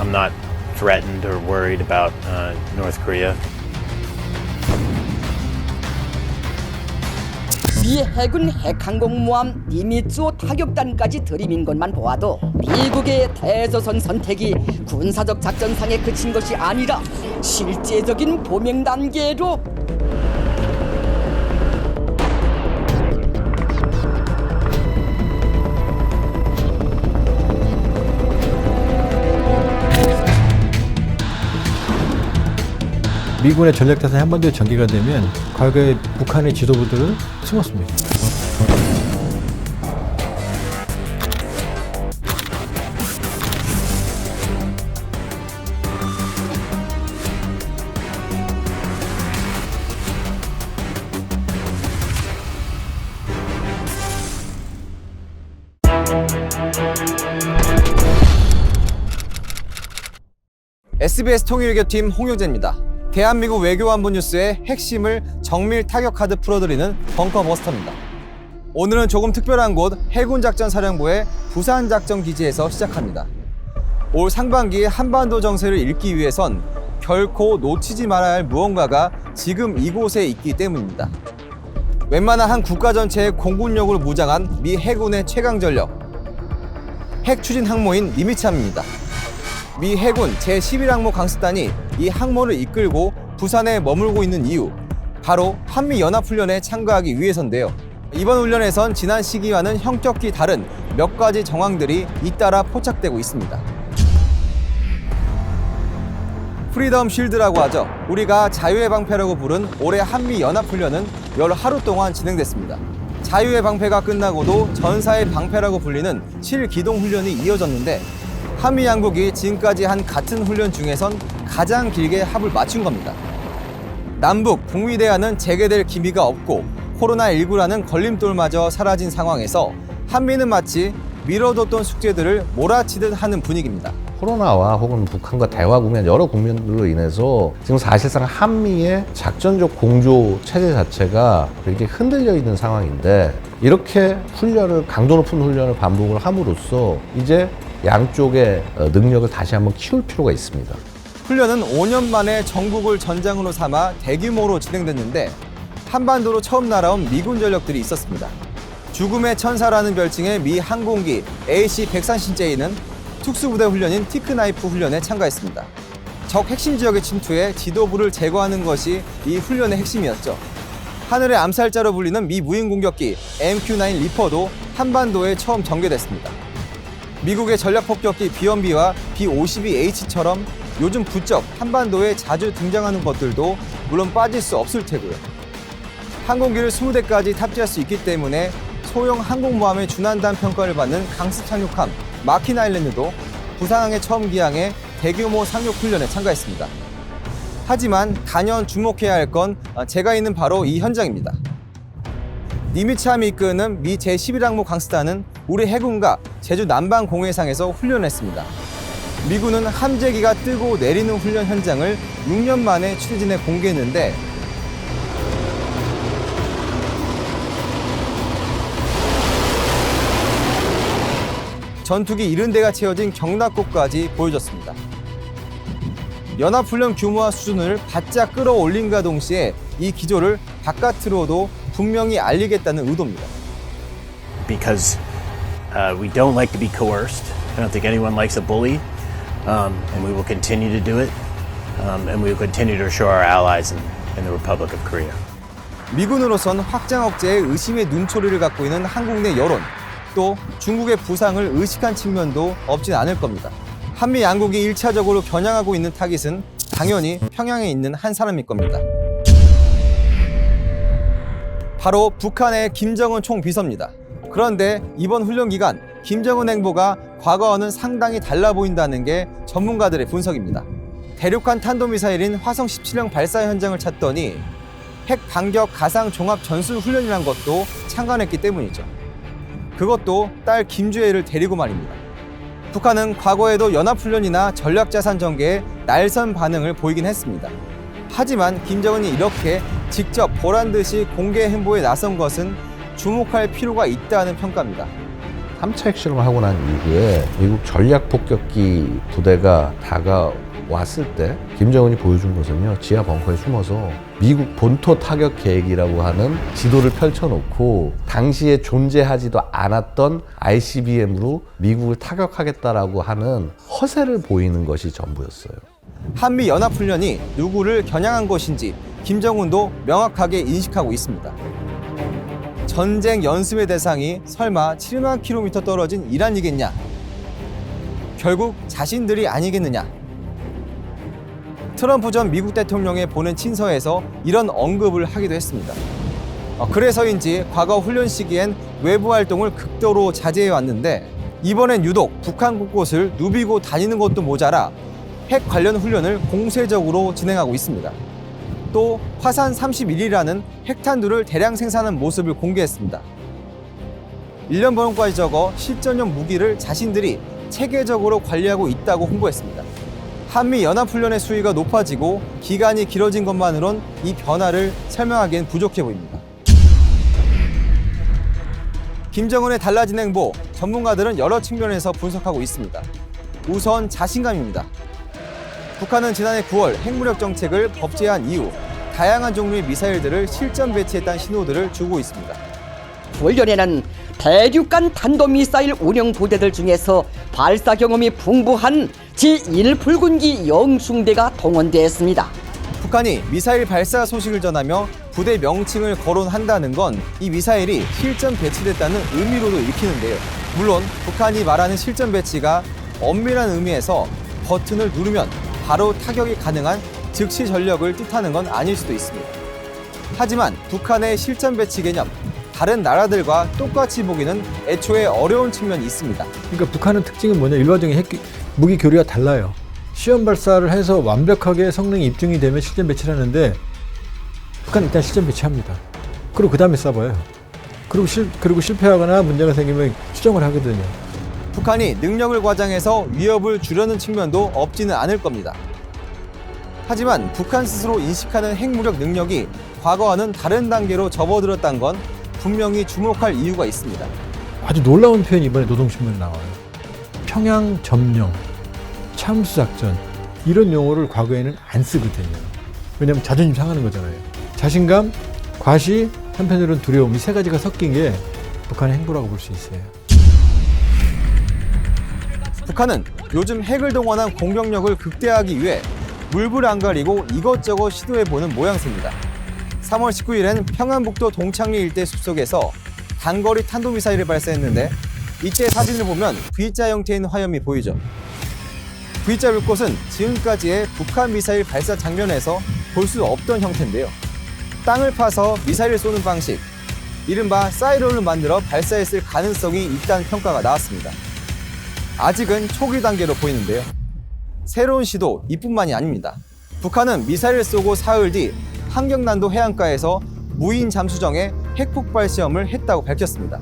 I'm not threatened or worried about North Korea. 미 해군 핵항공모함 니미츠호 타격단까지 들이민 것만 보아도 미국의 대조선 선택이 군사적 작전상에 그친 것이 아니라 실제적인 범행 단계로 미군의 전략자산이 한반도에 전개가 되면 과거에 북한의 지도부들은 숨었습니다. SBS 통일외교팀 홍효재입니다. 대한민국 외교안보 뉴스의 핵심을 정밀 타격하듯 풀어드리는 벙커버스터입니다. 오늘은 조금 특별한 곳 해군작전사령부의 부산작전기지에서 시작합니다. 올 상반기 한반도 정세를 읽기 위해선 결코 놓치지 말아야 할 무언가가 지금 이곳에 있기 때문입니다. 웬만한 한 국가 전체의 공군력으로 무장한 미 해군의 최강전력, 핵추진 항모인 니미참입니다. 미 해군 제11항모 강습단이 이 항모를 이끌고 부산에 머물고 있는 이유, 바로 한미연합훈련에 참가하기 위해서인데요. 이번 훈련에선 지난 시기와는 형격히 다른 몇 가지 정황들이 잇따라 포착되고 있습니다. 프리덤 쉴드라고 하죠. 우리가 자유의 방패라고 부른 올해 한미연합훈련은 열 하루 동안 진행됐습니다. 자유의 방패가 끝나고도 전사의 방패라고 불리는 실기동 훈련이 이어졌는데 한미 양국이 지금까지 한 같은 훈련 중에선 가장 길게 합을 맞춘 겁니다. 남북, 북미 대화는 재개될 기미가 없고 코로나19라는 걸림돌마저 사라진 상황에서 한미는 마치 미뤄뒀던 숙제들을 몰아치듯 하는 분위기입니다. 코로나와 혹은 북한과 대화 국면, 여러 국면들로 인해서 지금 사실상 한미의 작전적 공조 체제 자체가 굉장히 흔들려 있는 상황인데, 이렇게 훈련을, 강도 높은 훈련을 반복을 함으로써 이제 양쪽의 능력을 다시 한번 키울 필요가 있습니다. 훈련은 5년 만에 전국을 전장으로 삼아 대규모로 진행됐는데 한반도로 처음 날아온 미군 전력들이 있었습니다. 죽음의 천사라는 별칭의 미 항공기 AC-130J는 특수부대 훈련인 티크나이프 훈련에 참가했습니다. 적 핵심 지역의 침투에 지도부를 제거하는 것이 이 훈련의 핵심이었죠. 하늘의 암살자로 불리는 미 무인 공격기 MQ-9 리퍼도 한반도에 처음 전개됐습니다. 미국의 전략폭격기 B-1B와 B-52H처럼 요즘 부쩍 한반도에 자주 등장하는 것들도 물론 빠질 수 없을 테고요. 항공기를 20대까지 탑재할 수 있기 때문에 소형 항공모함에 준한다는 평가를 받는 강습 착륙함 마킨 아일랜드도 부산항에 처음 기항해 대규모 상륙 훈련에 참가했습니다. 하지만 단연 주목해야 할 건 제가 있는 바로 이 현장입니다. 니미츠함이 이끄는 미 제11항모 강습단은 우리 해군과 제주 남방 공해상에서 훈련했습니다. 미군은 함재기가 뜨고 내리는 훈련 현장을 6년 만에 취재진에 공개했는데 전투기 70대가 채워진 경락고까지 보여줬습니다. 연합훈련 규모와 수준을 바짝 끌어올린과 동시에 이 기조를 바깥으로도 분명히 알리겠다는 의도입니다. Because we don't like to be coerced. I don't think anyone likes a bully, and we will continue to do it, and we will continue to assure our allies in the Republic of Korea. 미군으로선 확장 억제에 의심의 눈초리를 갖고 있는 한국 내 여론, 또 중국의 부상을 의식한 측면도 없진 않을 겁니다. 한미 양국이 1차적으로 겨냥하고 있는 타깃은 당연히 평양에 있는 한 사람일 겁니다. 바로 북한의 김정은 총비서입니다. 그런데 이번 훈련 기간 김정은 행보가 과거와는 상당히 달라 보인다는 게 전문가들의 분석입니다. 대륙간 탄도미사일인 화성 17형 발사 현장을 찾더니 핵 반격 가상 종합 전술 훈련이란 것도 참관했기 때문이죠. 그것도 딸 김주혜를 데리고 말입니다. 북한은 과거에도 연합훈련이나 전략자산 전개에 날선 반응을 보이긴 했습니다. 하지만 김정은이 이렇게 직접 보란 듯이 공개 행보에 나선 것은 주목할 필요가 있다는 평가입니다. 3차 핵실험을 하고 난 이후에 미국 전략폭격기 부대가 다가왔을 때 김정은이 보여준 것은요, 지하 벙커에 숨어서 미국 본토 타격 계획이라고 하는 지도를 펼쳐놓고 당시에 존재하지도 않았던 ICBM으로 미국을 타격하겠다라고 하는 허세를 보이는 것이 전부였어요. 한미 연합훈련이 누구를 겨냥한 것인지 김정은도 명확하게 인식하고 있습니다. 전쟁 연습의 대상이 설마 7만 킬로미터 떨어진 이란이겠냐? 결국 자신들이 아니겠느냐? 트럼프 전 미국 대통령의 보낸 친서에서 이런 언급을 하기도 했습니다. 그래서인지 과거 훈련 시기엔 외부 활동을 극도로 자제해 왔는데 이번엔 유독 북한 곳곳을 누비고 다니는 것도 모자라 핵 관련 훈련을 공세적으로 진행하고 있습니다. 또 화산 31이라는 핵탄두를 대량 생산한 모습을 공개했습니다. 1년 번호까지 적어 실전용 무기를 자신들이 체계적으로 관리하고 있다고 홍보했습니다. 한미 연합훈련의 수위가 높아지고 기간이 길어진 것만으론 이 변화를 설명하기엔 부족해 보입니다. 김정은의 달라진 행보, 전문가들은 여러 측면에서 분석하고 있습니다. 우선 자신감입니다. 북한은 지난해 9월 핵무력 정책을 법제화한 이후 다양한 종류의 미사일들을 실전 배치했다는 신호들을 주고 있습니다. 훈련에는 대륙간 탄도미사일 운영 부대들 중에서 발사 경험이 풍부한 제1 붉은기 영중대가 동원됐습니다. 북한이 미사일 발사 소식을 전하며 부대 명칭을 거론한다는 건 이 미사일이 실전 배치됐다는 의미로도 읽히는데요. 물론 북한이 말하는 실전 배치가 엄밀한 의미에서 버튼을 누르면 바로 타격이 가능한 즉시 전력을 뜻하는 건 아닐 수도 있습니다. 하지만 북한의 실전 배치 개념, 다른 나라들과 똑같이 보기는 애초에 어려운 측면이 있습니다. 그러니까 북한의 특징은 뭐냐? 일반적인 무기 교류가 달라요. 시험 발사를 해서 완벽하게 성능이 입증이 되면 실전 배치를 하는데 북한은 일단 실전 배치합니다. 그리고 그 다음에 쏴봐요. 그리고 실패하거나 문제가 생기면 수정을 하거든요. 북한이 능력을 과장해서 위협을 주려는 측면도 없지는 않을 겁니다. 하지만 북한 스스로 인식하는 핵무력 능력이 과거와는 다른 단계로 접어들었다는 건 분명히 주목할 이유가 있습니다. 아주 놀라운 표현이 이번에 노동신문에 나와요. 평양 점령, 참수작전 이런 용어를 과거에는 안 쓰거든요. 왜냐하면 자존심 상하는 거잖아요. 자신감, 과시, 한편으로는 두려움, 이 세 가지가 섞인 게 북한의 행보라고 볼 수 있어요. 북한은 요즘 핵을 동원한 공격력을 극대화하기 위해 물불 안 가리고 이것저것 시도해보는 모양새입니다. 3월 19일엔 평안북도 동창리 일대 숲속에서 단거리 탄도미사일을 발사했는데 이때 사진을 보면 V자 형태인 화염이 보이죠. V자 불꽃은 지금까지의 북한 미사일 발사 장면에서 볼 수 없던 형태인데요. 땅을 파서 미사일을 쏘는 방식, 이른바 사이론을 만들어 발사했을 가능성이 있다는 평가가 나왔습니다. 아직은 초기 단계로 보이는데요. 새로운 시도 이뿐만이 아닙니다. 북한은 미사일을 쏘고 사흘 뒤 한경난도 해안가에서 무인 잠수정에 핵폭발 시험을 했다고 밝혔습니다.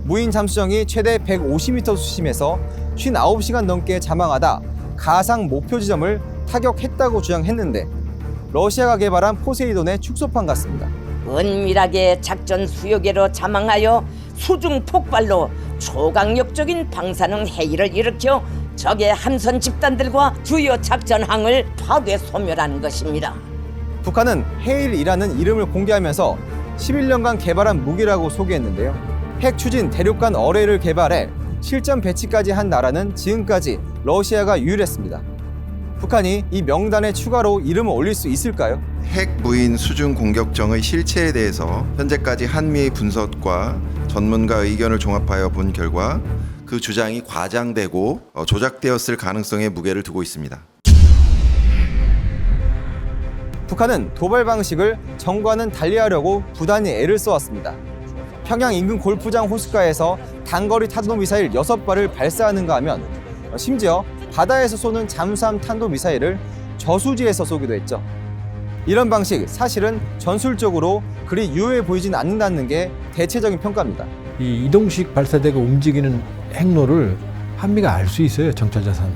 무인 잠수정이 최대 150m 수심에서 59시간 넘게 잠항하다 가상 목표 지점을 타격했다고 주장했는데 러시아가 개발한 포세이돈의 축소판 같습니다. 은밀하게 작전 수역에로 잠항하여 수중 폭발로 초강력적인 방사능 해일을 일으켜 적의 함선 집단들과 주요 작전항을 파괴 소멸하는 것입니다. 북한은 헤일이라는 이름을 공개하면서 11년간 개발한 무기라고 소개했는데요. 핵 추진 대륙간 어뢰를 개발해 실전 배치까지 한 나라는 지금까지 러시아가 유일했습니다. 북한이 이 명단에 추가로 이름을 올릴 수 있을까요? 핵 무인 수중 공격정의 실체에 대해서 현재까지 한미의 분석과 전문가 의견을 종합하여 본 결과 그 주장이 과장되고 조작되었을 가능성에 무게를 두고 있습니다. 북한은 도발 방식을 정과는 달리하려고 부단히 애를 써왔습니다. 평양 인근 골프장 호숫가에서 단거리 탄도미사일 6발을 발사하는가 하면 심지어 바다에서 쏘는 잠수함 탄도미사일을 저수지에서 쏘기도 했죠. 이런 방식 사실은 전술적으로 그리 유효해 보이진 않는다는 게 대체적인 평가입니다. 이 이동식 발사대가 움직이는 행로를 한미가 알 수 있어요. 정찰자산으로.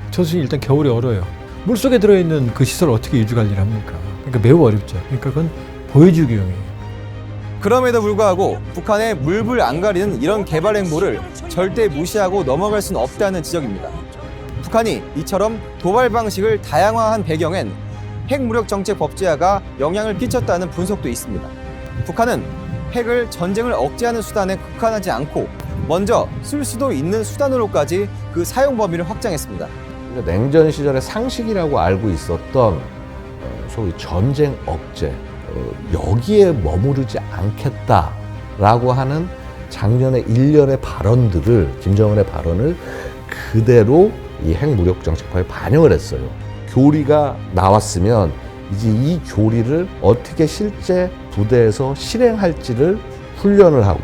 저수지 일단 겨울에 얼어요. 물속에 들어있는 그 시설을 어떻게 유지 관리를 합니까? 그러니까 매우 어렵죠. 그러니까 그건 보여주기용이에요. 그럼에도 불구하고 북한의 물불 안 가리는 이런 개발 행보를 절대 무시하고 넘어갈 수는 없다는 지적입니다. 북한이 이처럼 도발 방식을 다양화한 배경엔 핵무력 정책 법제화가 영향을 끼쳤다는 분석도 있습니다. 북한은 핵을 전쟁을 억제하는 수단에 국한하지 않고 먼저 쓸 수도 있는 수단으로까지 그 사용 범위를 확장했습니다. 그러니까 냉전 시절의 상식이라고 알고 있었던 소위 전쟁 억제, 여기에 머무르지 않겠다라고 하는 작년의 일련의 발언들을, 김정은의 발언을 그대로 이 핵무력 정책화에 반영을 했어요. 교리가 나왔으면 이제 이 교리를 어떻게 실제 부대에서 실행할지를 훈련을 하고,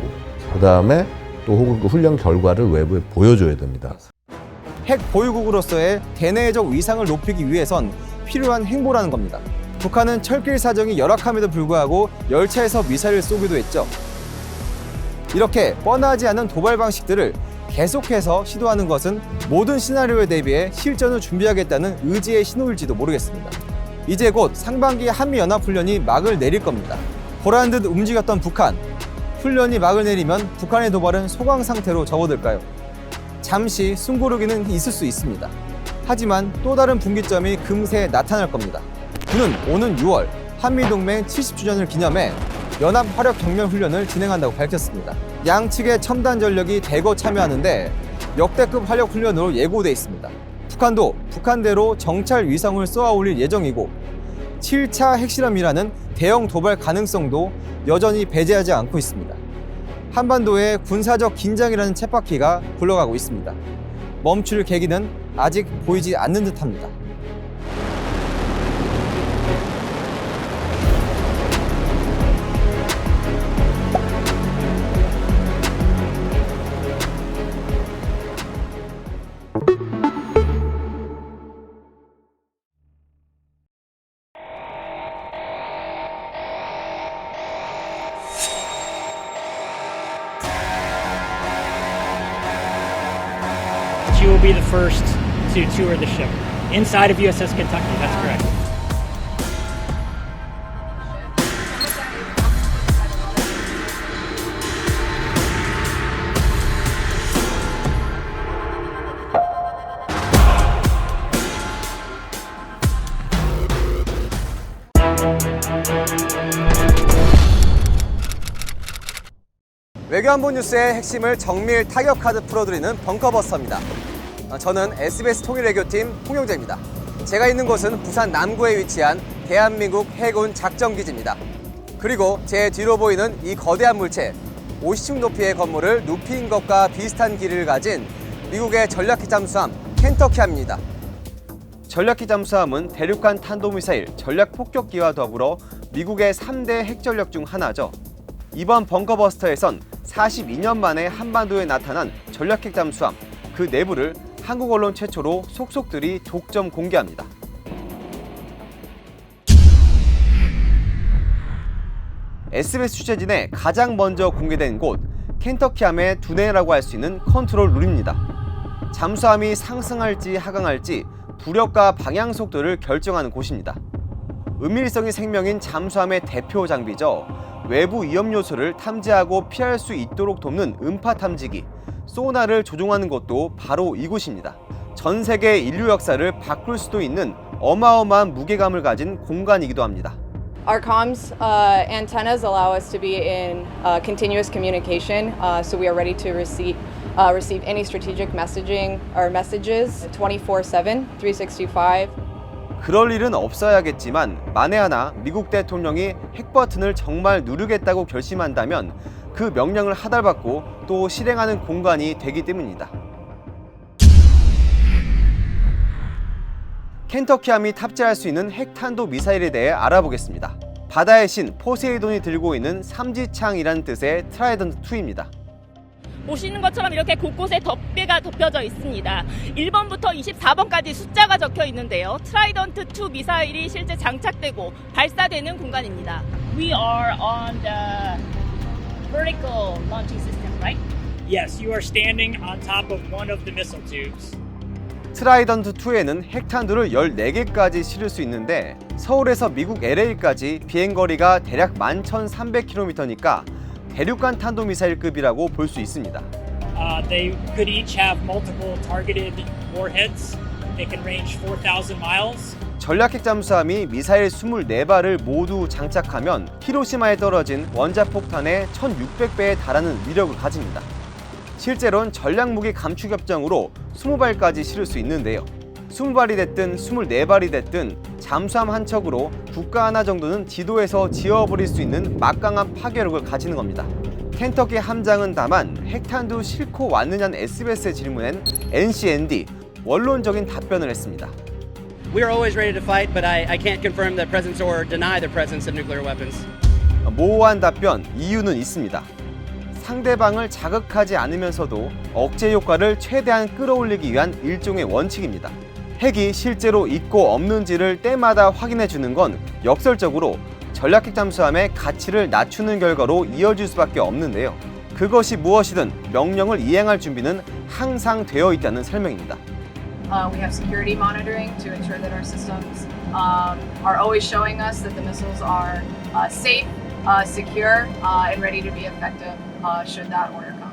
그 다음에 또 혹은 그 훈련 결과를 외부에 보여줘야 됩니다. 핵 보유국으로서의 대내적 위상을 높이기 위해선 필요한 행보라는 겁니다. 북한은 철길 사정이 열악함에도 불구하고 열차에서 미사일을 쏘기도 했죠. 이렇게 뻔하지 않은 도발 방식들을 계속해서 시도하는 것은 모든 시나리오에 대비해 실전을 준비하겠다는 의지의 신호일지도 모르겠습니다. 이제 곧 상반기 한미연합훈련이 막을 내릴 겁니다. 보란 듯 움직였던 북한, 훈련이 막을 내리면 북한의 도발은 소강 상태로 접어들까요? 잠시 숨고르기는 있을 수 있습니다. 하지만 또 다른 분기점이 금세 나타날 겁니다. 군은 오는 6월 한미동맹 70주년을 기념해 연합화력경렬훈련을 진행한다고 밝혔습니다. 양측의 첨단 전력이 대거 참여하는데 역대급 화력훈련으로 예고돼 있습니다. 북한도 북한대로 정찰 위성을 쏘아 올릴 예정이고 7차 핵실험이라는 대형 도발 가능성도 여전히 배제하지 않고 있습니다. 한반도의 군사적 긴장이라는 쳇바퀴가 굴러가고 있습니다. 멈출 계기는 아직 보이지 않는 듯합니다. You will be the first to tour the ship inside of USS Kentucky. That's correct. 외교안보 뉴스의 핵심을 정밀 타격하듯 풀어드리는 벙커버스터입니다. 저는 SBS 통일외교팀 홍영재입니다. 제가 있는 곳은 부산 남구에 위치한 대한민국 해군 작전기지입니다. 그리고 제 뒤로 보이는 이 거대한 물체, 50층 높이의 건물을 눕힌 것과 비슷한 길이를 가진 미국의 전략기 잠수함 켄터키함입니다. 전략기 잠수함은 대륙간 탄도미사일, 전략폭격기와 더불어 미국의 3대 핵전력 중 하나죠. 이번 벙커버스터에선 42년 만에 한반도에 나타난 전략핵 잠수함, 그 내부를 한국 언론 최초로 속속들이 독점 공개합니다. SBS 취재진에 가장 먼저 공개된 곳, 켄터키함의 두뇌라고 할 수 있는 컨트롤 룸입니다. 잠수함이 상승할지 하강할지 부력과 방향 속도를 결정하는 곳입니다. 은밀성이 생명인 잠수함의 대표 장비죠. 외부 위험 요소를 탐지하고 피할 수 있도록 돕는 음파 탐지기, 소나를 조종하는 것도 바로 이곳입니다. 전 세계 인류 역사를 바꿀 수도 있는 어마어마한 무게감을 가진 공간이기도 합니다. Our comms antennas allow us to be in continuous communication, so we are ready to receive any strategic messaging or messages 24/7, 365. 그럴 일은 없어야겠지만 만에 하나 미국 대통령이 핵 버튼을 정말 누르겠다고 결심한다면 그 명령을 하달받고 또 실행하는 공간이 되기 때문입니다. 켄터키함이 탑재할 수 있는 핵탄도 미사일에 대해 알아보겠습니다. 바다의 신 포세이돈이 들고 있는 삼지창이라는 뜻의 트라이던트2입니다. 보시는 것처럼 이렇게 곳곳에 덮개가 덮여져 있습니다. 1번부터 24번까지 숫자가 적혀 있는데요. 트라이던트2 미사일이 실제 장착되고 발사되는 공간입니다. We are on the vertical launching system, right? Yes, you are standing on top of one of the missile tubes. 트라이던트2에는 핵탄두를 14개까지 실을 수 있는데 서울에서 미국 LA까지 비행거리가 대략 11,300km니까 대륙간 탄도미사일급이라고 볼 수 있습니다. They could each have multiple targeted warheads. They can range 4,000 miles. 전략핵 잠수함이 미사일 24발을 모두 장착하면 히로시마에 떨어진 원자폭탄의 1,600배에 달하는 위력을 가집니다. 실제로는 전략무기 감축협정으로 20발까지 실을 수 있는데요. 20발이 됐든 24발이 됐든 잠수함 한 척으로 국가 하나 정도는 지도에서 지워버릴 수 있는 막강한 파괴력을 가지는 겁니다. 켄터키 함장은 다만 핵탄두 싣고 왔느냐는 SBS의 질문엔 NCND 원론적인 답변을 했습니다. We are always ready to fight, but I can't confirm the presence or deny the presence of nuclear weapons. 모호한 답변, 이유는 있습니다. 상대방을 자극하지 않으면서도 억제 효과를 최대한 끌어올리기 위한 일종의 원칙입니다. 핵이 실제로 있고 없는지를 때마다 확인해 주는 건 역설적으로 전략핵 잠수함의 가치를 낮추는 결과로 이어질 수밖에 없는데요. 그것이 무엇이든 명령을 이행할 준비는 항상 되어 있다는 설명입니다. We have security monitoring to ensure that our systems are always showing us that the missiles are safe, secure, and ready to be effective should that order come.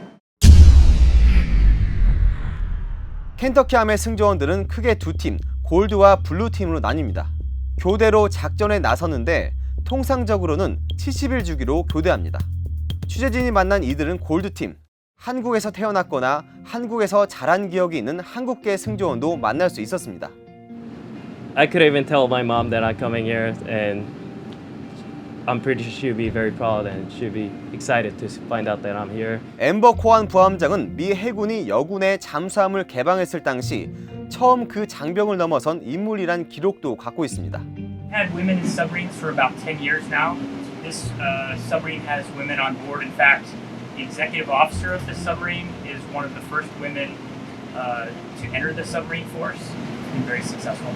켄터키함의 승조원들은 크게 두 팀, 골드와 블루 팀으로 나뉩니다. 교대로 작전에 나서는데 통상적으로는 70일 주기로 교대합니다. 취재진이 만난 이들은 골드팀, 한국에서 태어났거나 한국에서 자란 기억이 있는 한국계 승조원도 만날 수 있었습니다. I could even tell my mom that I'm coming here and I'm pretty sure she'll be very proud and she'll be excited to find out that I'm here. 엠버 코안 부함장은 미 해군이 여군의 잠수함을 개방했을 당시 처음 그 장벽을 넘어선 인물이란 기록도 갖고 있습니다. Had women in submarines for about 10 years now. This submarine has women on board. In fact, the executive officer of the submarine is one of the first women to enter the submarine force. It's been very successful.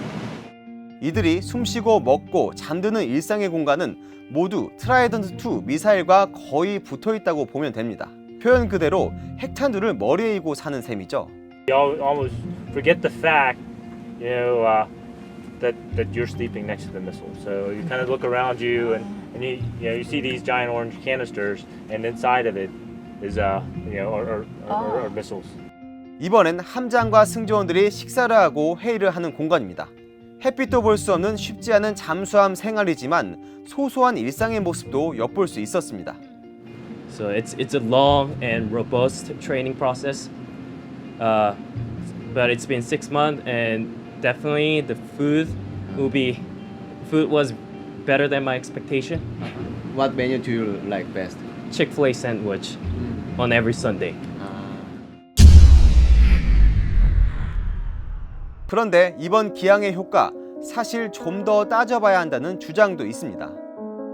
이들이 숨쉬고 먹고 잠드는 일상의 공간은 모두 트라이던트2 미사일과 거의 붙어 있다고 보면 됩니다. 표현 그대로 핵탄두를 머리에 이고 사는 셈이죠. You almost forget the fact, that you're sleeping next to the missile. So you kind of look around you and you see these giant orange canisters, and inside of it is are missiles. 이번엔 함장과 승조원들이 식사를 하고 회의를 하는 공간입니다. 햇빛도 볼 수 없는 쉽지 않은 잠수함 생활이지만 소소한 일상의 모습도 엿볼 수 있었습니다. So it's a long and robust training process, but it's been 6 months and definitely the food was better than my expectation. What menu do you like best? Chick-fil-A sandwich on every Sunday. 그런데 이번 기항의 효과 사실 좀 더 따져봐야 한다는 주장도 있습니다.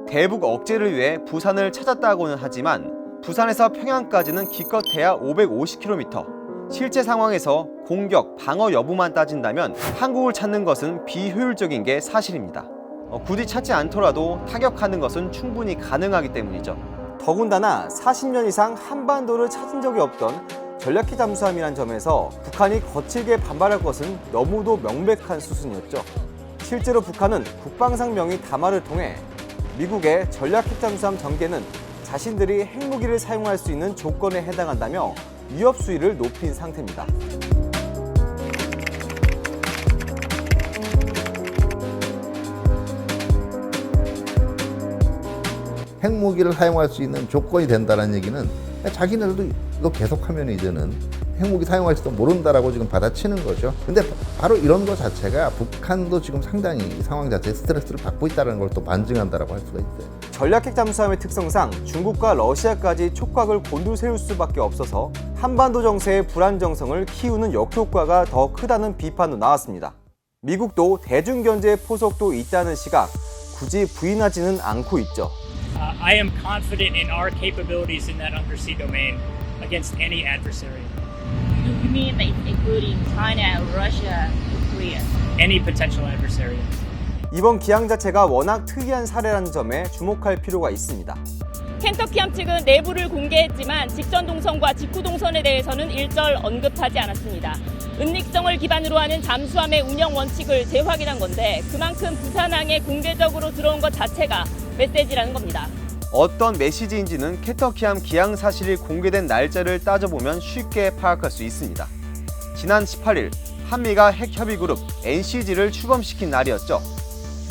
대북 억제를 위해 부산을 찾았다고는 하지만 부산에서 평양까지는 기껏해야 550km. 실제 상황에서 공격, 방어 여부만 따진다면 한국을 찾는 것은 비효율적인 게 사실입니다. 굳이 찾지 않더라도 타격하는 것은 충분히 가능하기 때문이죠. 더군다나 40년 이상 한반도를 찾은 적이 없던 전략핵 잠수함이란 점에서 북한이 거칠게 반발할 것은 너무도 명백한 수순이었죠. 실제로 북한은 국방상 명의 담화를 통해 미국의 전략핵 잠수함 전개는 자신들이 핵무기를 사용할 수 있는 조건에 해당한다며 위협 수위를 높인 상태입니다. 핵무기를 사용할 수 있는 조건이 된다는 얘기는 자기네들도 이거 계속하면 이제는 핵무기 사용할지도 모른다라고 지금 받아치는 거죠. 근데 바로 이런 것 자체가 북한도 지금 상당히 이 상황 자체에 스트레스를 받고 있다는 걸 또 반증한다라고 할 수가 있어요. 전략핵 잠수함의 특성상 중국과 러시아까지 촉각을 곤두세울 수밖에 없어서 한반도 정세의 불안정성을 키우는 역효과가 더 크다는 비판도 나왔습니다. 미국도 대중견제의 포석도 있다는 시각 굳이 부인하지는 않고 있죠. I am confident in our capabilities in that undersea domain against any adversary. You mean including China, Russia, Korea? Any potential adversary. 이번 기항 자체가 워낙 특이한 사례라는 점에 주목할 필요가 있습니다. 켄터키함 측은 내부를 공개했지만 직전 동선과 직후 동선에 대해서는 일절 언급하지 않았습니다. 은닉성을 기반으로 하는 잠수함의 운영 원칙을 재확인한 건데 그만큼 부산항에 공개적으로 들어온 것 자체가 메시지라는 겁니다. 어떤 메시지인지는 켄터키함 기항 사실이 공개된 날짜를 따져보면 쉽게 파악할 수 있습니다. 지난 18일 한미가 핵협의그룹 NCG를 출범시킨 날이었죠.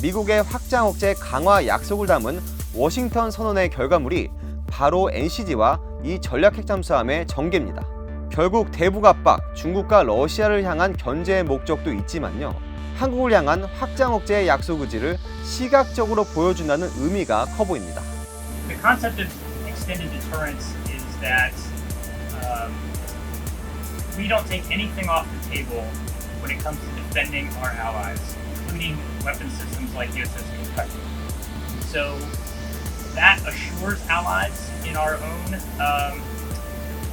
미국의 확장 억제 강화 약속을 담은 워싱턴 선언의 결과물이 바로 NCG와 이 전략 핵잠수함의 전개입니다. 결국 대북 압박, 중국과 러시아를 향한 견제의 목적도 있지만요. 한국을 향한 확장 억제의 약속 의지를 시각적으로 보여준다는 의미가 커 보입니다. The concept of extended deterrence is that we don't take anything off the table when it comes to defending our allies, including weapon systems like USS Kentucky. So that assures allies in our own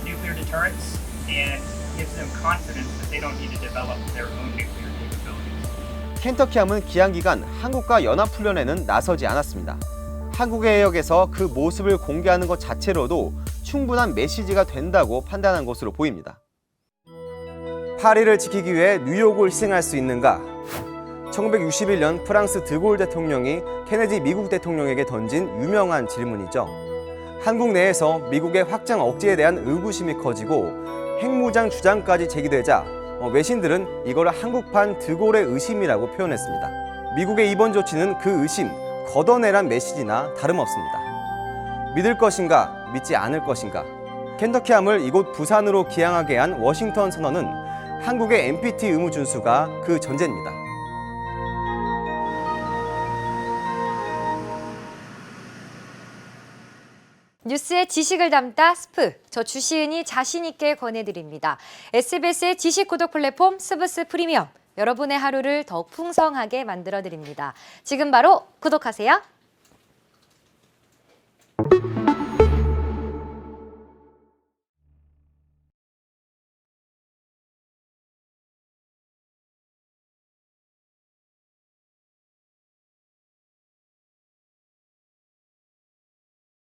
nuclear deterrence and gives them confidence that they don't need to develop their own nuclear capabilities. 켄터키함은 기항 기간 한국과 연합훈련에는 나서지 않았습니다. 한국의 해역에서 그 모습을 공개하는 것 자체로도 충분한 메시지가 된다고 판단한 것으로 보입니다. 파리를 지키기 위해 뉴욕을 희생할 수 있는가? 1961년 프랑스 드골 대통령이 케네디 미국 대통령에게 던진 유명한 질문이죠. 한국 내에서 미국의 확장 억제에 대한 의구심이 커지고 핵무장 주장까지 제기되자 외신들은 이걸 한국판 드골의 의심이라고 표현했습니다. 미국의 이번 조치는 그 의심, 걷어내란 메시지나 다름없습니다. 믿을 것인가, 믿지 않을 것인가. 켄터키함을 이곳 부산으로 기항하게 한 워싱턴 선언은 한국의 NPT 의무 준수가 그 전제입니다. 뉴스의 지식을 담다 스프, 저 주시은이 자신 있게 권해드립니다. SBS의 지식 구독 플랫폼 스브스 프리미엄, 여러분의 하루를 더욱 풍성하게 만들어드립니다. 지금 바로 구독하세요.